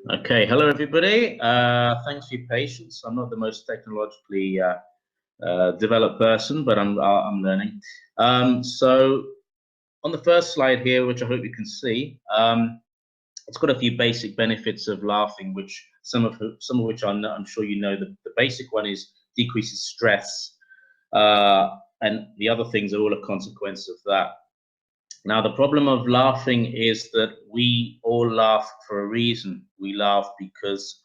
Okay, hello everybody. Thanks for your patience. I'm not the most technologically developed person, but I'm learning. So on the first slide here, which I hope you can see, it's got a few basic benefits of laughing, which some of which I'm sure you know. The basic one is decreases stress, and the other things are all a consequence of that. Now, the problem of laughing is that we all laugh for a reason. We laugh because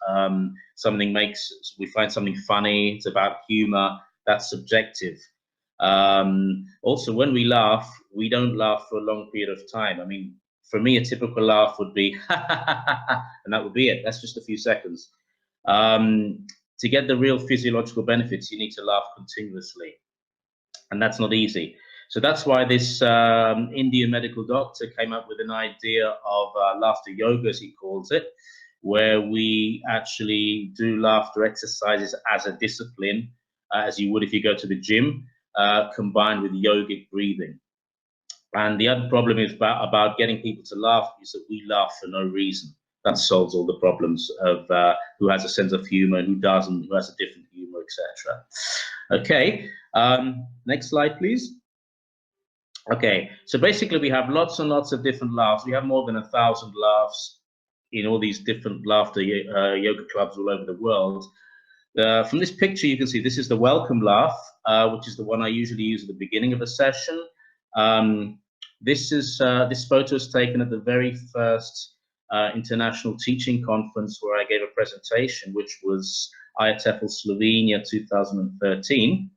we find something funny. It's about humor. That's subjective. Also, when we laugh, we don't laugh for a long period of time. I mean, for me, a typical laugh would be, and that would be it. That's just a few seconds. To get the real physiological benefits, you need to laugh continuously, and that's not easy. So that's why this Indian medical doctor came up with an idea of laughter yoga, as he calls it, where we actually do laughter exercises as a discipline, as you would if you go to the gym, combined with yogic breathing. And the other problem is about getting people to laugh is that we laugh for no reason. That solves all the problems of who has a sense of humor and who doesn't, who has a different humor, etc. Okay, next slide, please. Okay, so basically we have lots and lots of different laughs. We have more than 1,000 laughs in all these different laughter yoga clubs all over the world. From this picture, you can see this is the welcome laugh, which is the one I usually use at the beginning of a session. This photo is taken at the very first international teaching conference where I gave a presentation, which was EFL Slovenia 2013.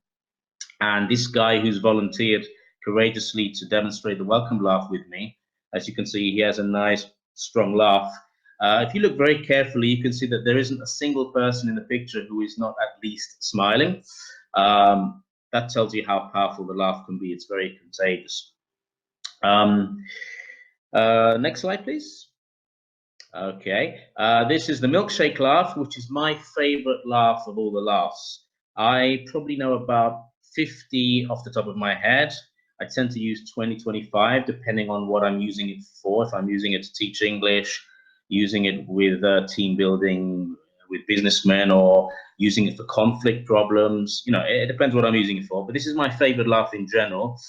And this guy who's volunteered courageously to demonstrate the welcome laugh with me, as you can see, he has a nice, strong laugh. If you look very carefully, you can see that there isn't a single person in the picture who is not at least smiling. That tells you how powerful the laugh can be. It's very contagious. Next slide, please. Okay, this is the milkshake laugh, which is my favorite laugh of all the laughs. I probably know about 50 off the top of my head. I tend to use 20, 25, depending on what I'm using it for. If I'm using it to teach English, using it with team building, with businessmen, or using it for conflict problems, you know, it depends what I'm using it for. But this is my favorite laugh in general.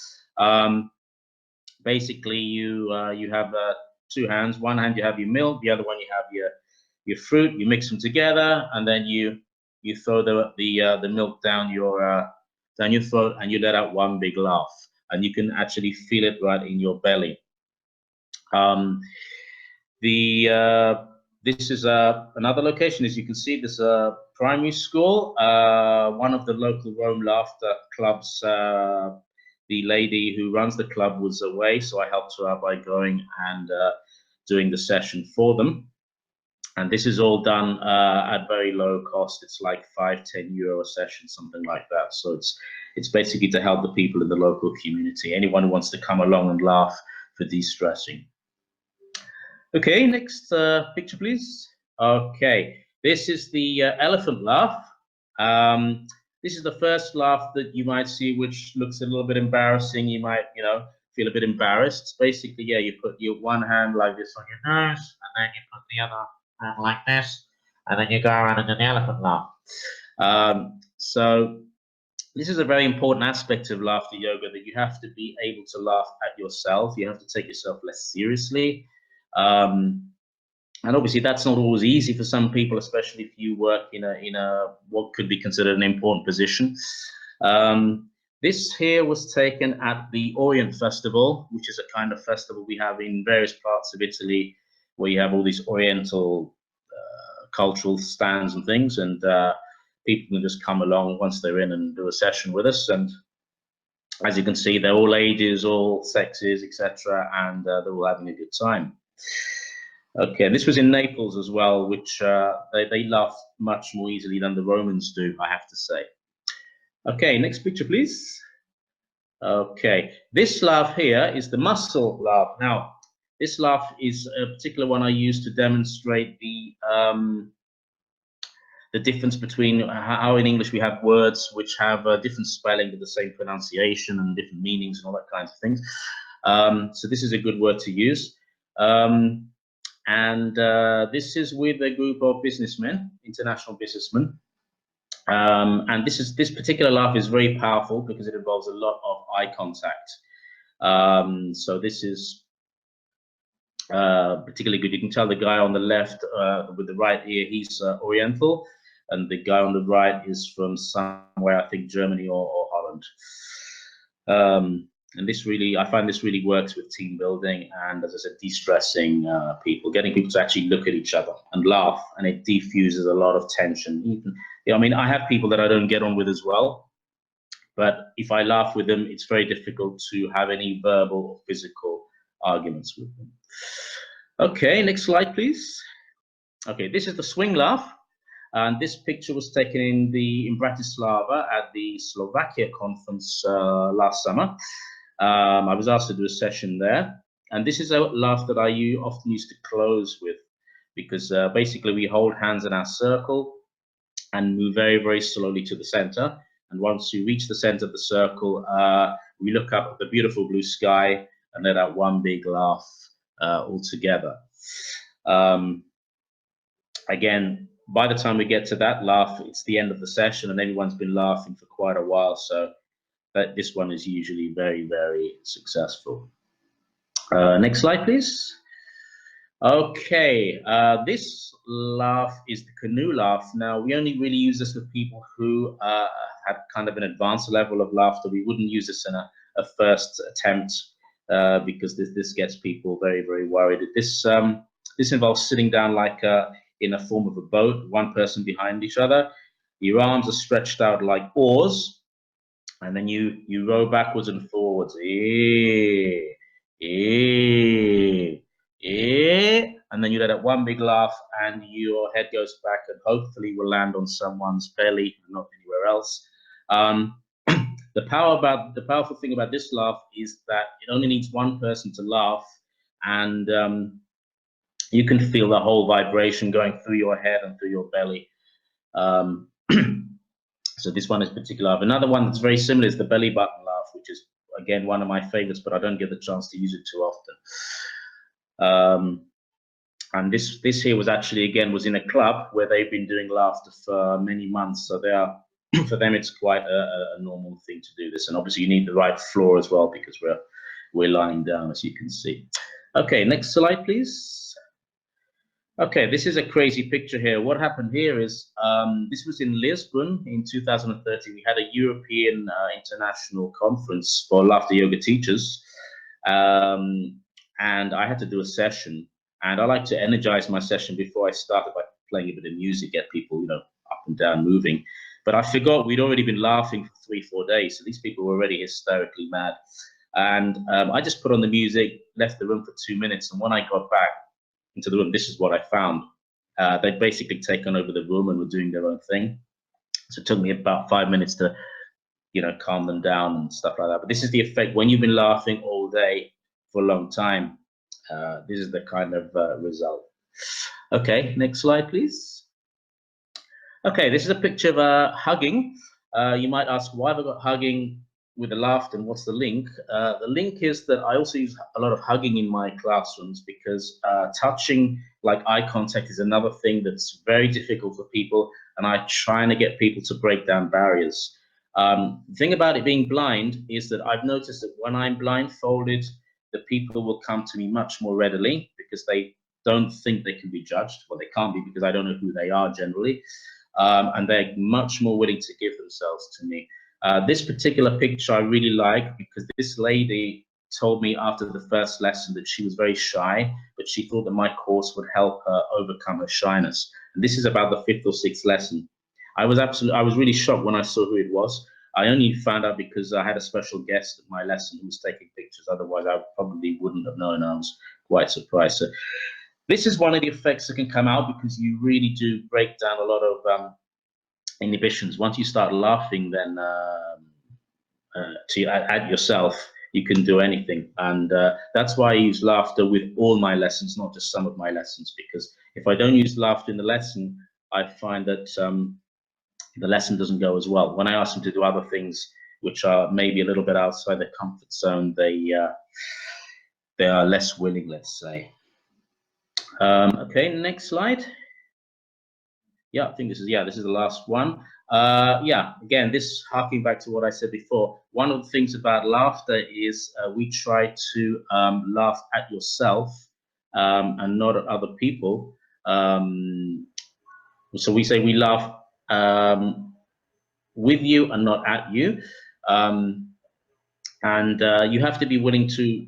Basically, you have two hands. One hand you have your milk, the other one you have your fruit. You mix them together, and then you throw the milk down your throat, and you let out one big laugh, and you can actually feel it right in your belly. This is another location. As you can see, there's a primary school. One of the local Rome laughter clubs. The lady who runs the club was away, so I helped her out by going and doing the session for them. And this is all done at very low cost. It's like 5-10 euro a session, something like that. So it's basically to help the people in the local community. Anyone who wants to come along and laugh for de-stressing. Okay, next picture, please. Okay, this is the elephant laugh. This is the first laugh that you might see, which looks a little bit embarrassing. You might, you know, feel a bit embarrassed. Basically, yeah, you put your one hand like this on your nose, and then you put the other hand like this, and then you go around and do the elephant laugh. So this is a very important aspect of laughter yoga, that you have to be able to laugh at yourself. You have to take yourself less seriously. And obviously that's not always easy for some people, especially if you work in a what could be considered an important position. This here was taken at the Orient Festival, which is a kind of festival we have in various parts of Italy, where you have all these Oriental cultural stands and things, and people can just come along once they're in and do a session with us. And as you can see, they're all ages, all sexes, etc., and they're all having a good time. Okay, this was in Naples as well, which they laugh much more easily than the Romans do, I have to say. Okay, next picture, please. Okay, this laugh here is the muscle laugh. Now, this laugh is a particular one I use to demonstrate the difference between how in English we have words which have a different spelling but the same pronunciation and different meanings and all that kinds of things. So this is a good word to use. And this is with a group of businessmen, international businessmen. And this particular laugh is very powerful because it involves a lot of eye contact. So this is particularly good. You can tell the guy on the left with the right ear, he's Oriental, and the guy on the right is from somewhere, I think Germany or Holland. And this really, I find this really works with team building and, as I said, de-stressing people, getting people to actually look at each other and laugh, and it diffuses a lot of tension. Even, I mean, I have people that I don't get on with as well, but if I laugh with them, it's very difficult to have any verbal or physical arguments with them. Okay, next slide, please. Okay, this is the swing laugh. And this picture was taken in Bratislava at the Slovakia conference last summer. I was asked to do a session there. And this is a laugh that I often used to close with, because basically we hold hands in our circle and move very, very slowly to the center. And once you reach the center of the circle, we look up at the beautiful blue sky and let out one big laugh all together. Again, by the time we get to that laugh, it's the end of the session and everyone's been laughing for quite a while. So this one is usually very, very successful. Next slide, please. Okay, this laugh is the Canoe laugh. Now, we only really use this with people who have kind of an advanced level of laughter. We wouldn't use this in a first attempt because this gets people very, very worried. This involves sitting down like in a form of a boat, one person behind each other. Your arms are stretched out like oars, and then you row backwards and forwards. And then you let out one big laugh, and your head goes back and hopefully will land on someone's belly, not anywhere else. The powerful thing about this laugh is that it only needs one person to laugh, and you can feel the whole vibration going through your head and through your belly. So this one is particular. Another one that's very similar is the belly button laugh, which is, again, one of my favorites, but I don't get the chance to use it too often. And this here was actually, again, was in a club where they've been doing laughter for many months. So they are, for them, it's quite a normal thing to do this. And obviously you need the right floor as well, because we're lying down, as you can see. Okay, next slide, please. Okay, this is a crazy picture here. What happened here is, this was in Lisbon in 2013. We had a European international conference for laughter yoga teachers. And I had to do a session. And I like to energize my session before I started by playing a bit of music, get people, up and down moving. But I forgot we'd already been laughing for 3-4 days. So these people were already hysterically mad. And I just put on the music, left the room for 2 minutes. And when I got back into the room, this is what I found. They'd basically taken over the room and were doing their own thing. So it took me about 5 minutes to, calm them down and stuff like that. But this is the effect when you've been laughing all day for a long time. This is the kind of result. Okay, next slide, please. Okay, this is a picture of hugging. You might ask, why have I got hugging with the laughter and what's the link? The link is that I also use a lot of hugging in my classrooms because touching, like eye contact, is another thing that's very difficult for people, and I'm trying to get people to break down barriers. The thing about it being blind is that I've noticed that when I'm blindfolded, the people will come to me much more readily because they don't think they can be judged. Well, they can't be because I don't know who they are generally. And they're much more willing to give themselves to me. This particular picture I really like because this lady told me after the first lesson that she was very shy, but she thought that my course would help her overcome her shyness. And this is about the 5th or 6th lesson. I was really shocked when I saw who it was. I only found out because I had a special guest at my lesson who was taking pictures. Otherwise, I probably wouldn't have known. I was quite surprised. So this is one of the effects that can come out because you really do break down a lot of inhibitions. Once you start laughing, then at yourself, you can do anything. And that's why I use laughter with all my lessons, not just some of my lessons, because if I don't use laughter in the lesson, I find that the lesson doesn't go as well. When I ask them to do other things, which are maybe a little bit outside their comfort zone, they are less willing, let's say. Okay, next slide. Yeah, I think this is the last one. Yeah, again, this harking back to what I said before. One of the things about laughter is we try to laugh at yourself and not at other people. So we say we laugh with you and not at you. And you have to be willing to,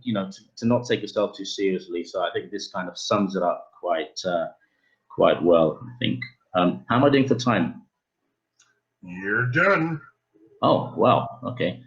to not take yourself too seriously. So I think this kind of sums it up quite well, I think. How am I doing for time? You're done. Oh, wow. Okay.